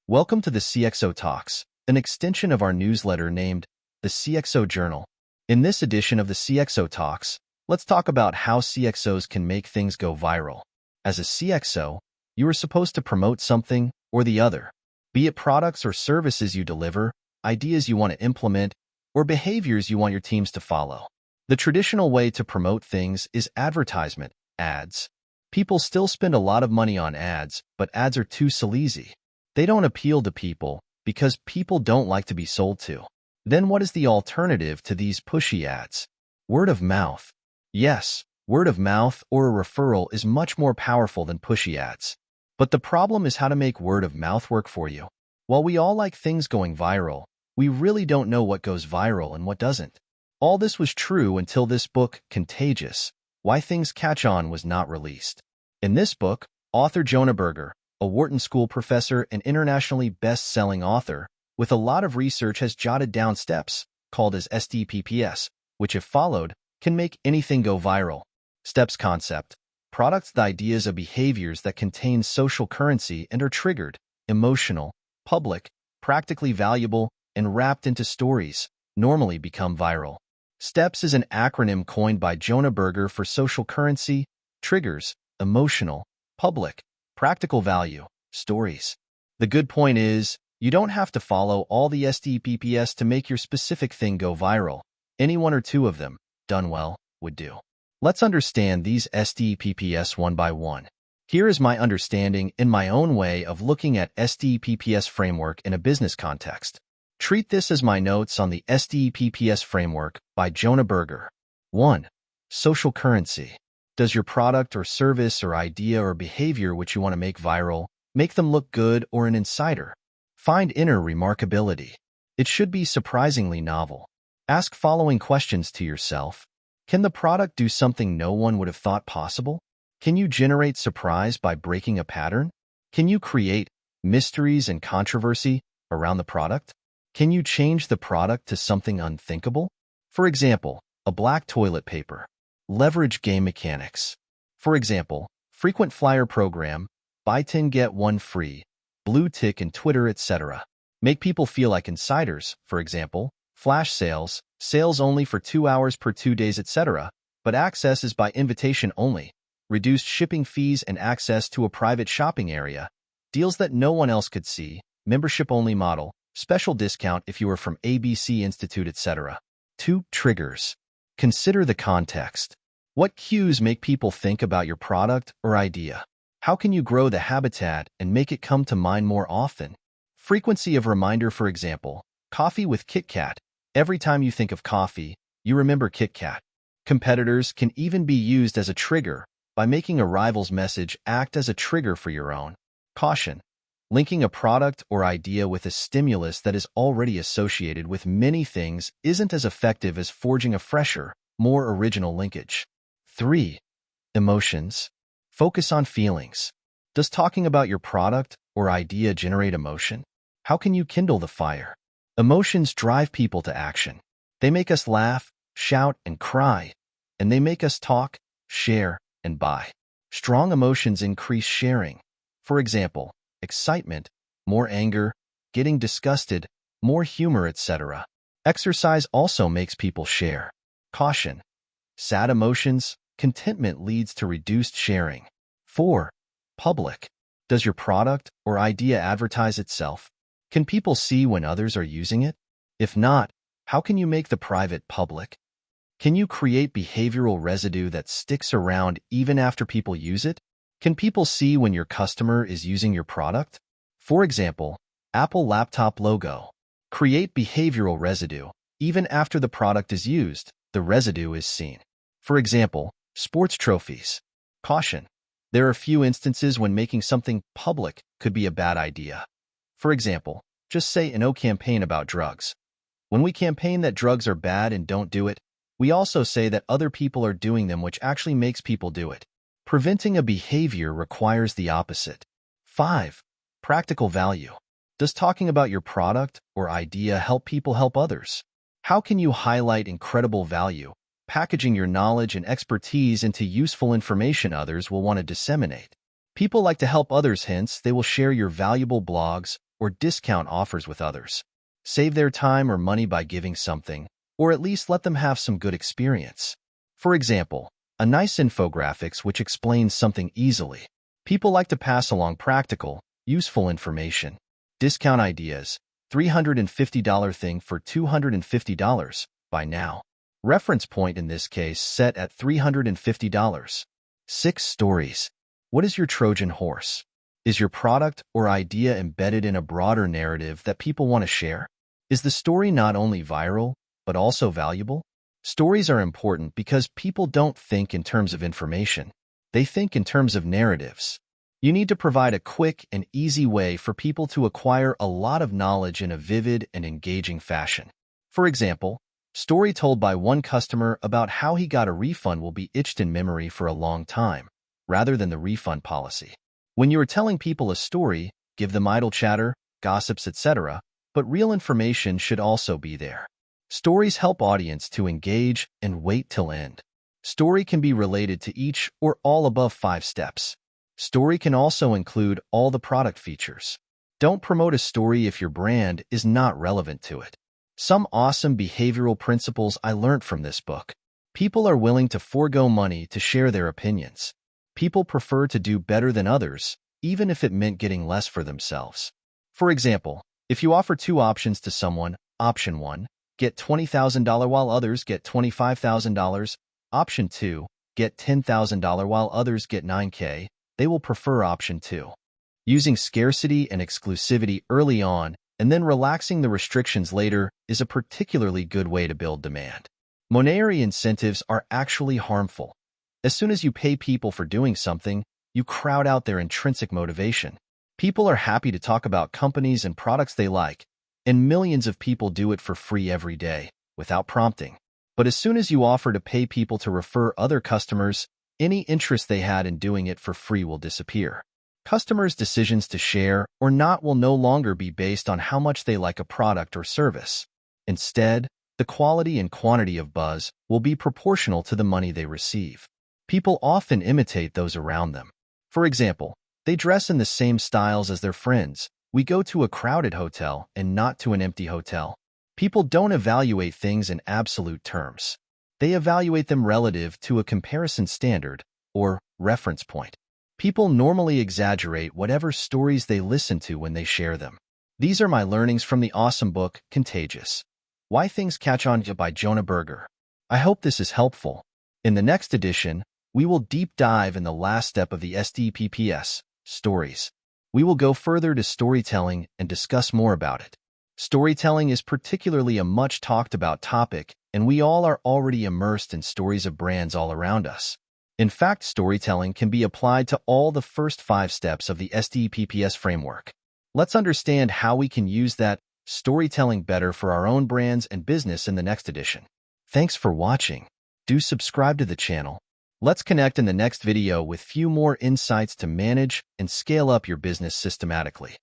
Welcome to the CXO Talks, an extension of our newsletter named the CXO Journal. In this edition of the CXO Talks, let's talk about how CXOs can make things go viral. As a CXO, you are supposed to promote something or the other, be it products or services you deliver, ideas you want to implement, or behaviors you want your teams to follow. The traditional way to promote things is advertisement, ads. People still spend a lot of money on ads, but ads are too sleazy. They don't appeal to people because people don't like to be sold to. Then what is the alternative to these pushy ads? Word of mouth. Yes, word of mouth or a referral is much more powerful than pushy ads. But the problem is how to make word of mouth work for you. While we all like things going viral, we really don't know what goes viral and what doesn't. All this was true until this book, Contagious, Why Things Catch On, was not released. In this book, author Jonah Berger, a Wharton School professor and internationally best-selling author, with a lot of research, has jotted down steps, called as STPPS, which if followed, can make anything go viral. Steps concept. Products the ideas of behaviors that contain social currency and are triggered, emotional, public, practically valuable, and wrapped into stories, normally become viral. STEPS is an acronym coined by Jonah Berger for social currency, triggers, emotional, public, practical value, stories. The good point is, you don't have to follow all the STPPS to make your specific thing go viral. Any one or two of them, done well, would do. Let's understand these STPPS one by one. Here is my understanding in my own way of looking at STPPS framework in a business context. Treat this as my notes on the STPPS framework by Jonah Berger. 1. Social currency. Does your product or service or idea or behavior which you want to make viral make them look good or an insider? Find inner remarkability. It should be surprisingly novel. Ask following questions to yourself. Can the product do something no one would have thought possible? Can you generate surprise by breaking a pattern? Can you create mysteries and controversy around the product? Can you change the product to something unthinkable? For example, a black toilet paper. Leverage game mechanics. For example, frequent flyer program, buy 10 get 1 free, blue tick in Twitter, etc. Make people feel like insiders, for example, flash sales, sales only for 2 hours per 2 days, etc. But access is by invitation only, reduced shipping fees and access to a private shopping area, deals that no one else could see, membership-only model, special discount if you are from ABC Institute, etc. 2. Triggers. Consider the context. What cues make people think about your product or idea? How can you grow the habitat and make it come to mind more often? Frequency of reminder, for example, coffee with Kit Kat. Every time you think of coffee, you remember Kit Kat. Competitors can even be used as a trigger by making a rival's message act as a trigger for your own. Caution. Linking a product or idea with a stimulus that is already associated with many things isn't as effective as forging a fresher, more original linkage. 3. Emotions. Focus on feelings. Does talking about your product or idea generate emotion? How can you kindle the fire? Emotions drive people to action. They make us laugh, shout, and cry, and they make us talk, share, and buy. Strong emotions increase sharing. For example, excitement, more anger, getting disgusted, more humor, etc. Exercise also makes people share. Caution. Sad emotions, contentment leads to reduced sharing. 4. Public. Does your product or idea advertise itself? Can people see when others are using it? If not, how can you make the private public? Can you create behavioral residue that sticks around even after people use it? Can people see when your customer is using your product? For example, Apple laptop logo. Create behavioral residue. Even after the product is used, the residue is seen. For example, sports trophies. Caution. There are few instances when making something public could be a bad idea. For example, just say an campaign about drugs. When we campaign that drugs are bad and don't do it, we also say that other people are doing them, which actually makes people do it. Preventing a behavior requires the opposite. 5. Practical value. Does talking about your product or idea help people help others? How can you highlight incredible value, packaging your knowledge and expertise into useful information others will want to disseminate? People like to help others, hence they will share your valuable blogs, or discount offers with others. Save their time or money by giving something, or at least let them have some good experience. For example, a nice infographics which explains something easily. People like to pass along practical, useful information. Discount ideas, $350 thing for $250, buy now. Reference point in this case set at $350. 6 stories. What is your Trojan horse? Is your product or idea embedded in a broader narrative that people want to share? Is the story not only viral, but also valuable? Stories are important because people don't think in terms of information. They think in terms of narratives. You need to provide a quick and easy way for people to acquire a lot of knowledge in a vivid and engaging fashion. For example, story told by one customer about how he got a refund will be etched in memory for a long time, rather than the refund policy. When you are telling people a story, give them idle chatter, gossips, etc., but real information should also be there. Stories help audience to engage and wait till end. Story can be related to each or all above 5 steps. Story can also include all the product features. Don't promote a story if your brand is not relevant to it. Some awesome behavioral principles I learned from this book. People are willing to forego money to share their opinions. People prefer to do better than others, even if it meant getting less for themselves. For example, if you offer 2 options to someone, option 1, get $20,000 while others get $25,000, option 2, get $10,000 while others get $9K, they will prefer option 2. Using scarcity and exclusivity early on and then relaxing the restrictions later is a particularly good way to build demand. Monetary incentives are actually harmful. As soon as you pay people for doing something, you crowd out their intrinsic motivation. People are happy to talk about companies and products they like, and millions of people do it for free every day, without prompting. But as soon as you offer to pay people to refer other customers, any interest they had in doing it for free will disappear. Customers' decisions to share or not will no longer be based on how much they like a product or service. Instead, the quality and quantity of buzz will be proportional to the money they receive. People often imitate those around them. For example, they dress in the same styles as their friends. We go to a crowded hotel and not to an empty hotel. People don't evaluate things in absolute terms. They evaluate them relative to a comparison standard, or reference point. People normally exaggerate whatever stories they listen to when they share them. These are my learnings from the awesome book, Contagious. Why Things Catch On by Jonah Berger. I hope this is helpful. In the next edition, we will deep dive in the last step of the STPPS, stories. We will go further to storytelling and discuss more about it. Storytelling is particularly a much talked about topic, and we all are already immersed in stories of brands all around us. In fact, storytelling can be applied to all the first 5 steps of the STPPS framework. Let's understand how we can use that storytelling better for our own brands and business in the next edition. Thanks for watching. Do subscribe to the channel. Let's connect in the next video with few more insights to manage and scale up your business systematically.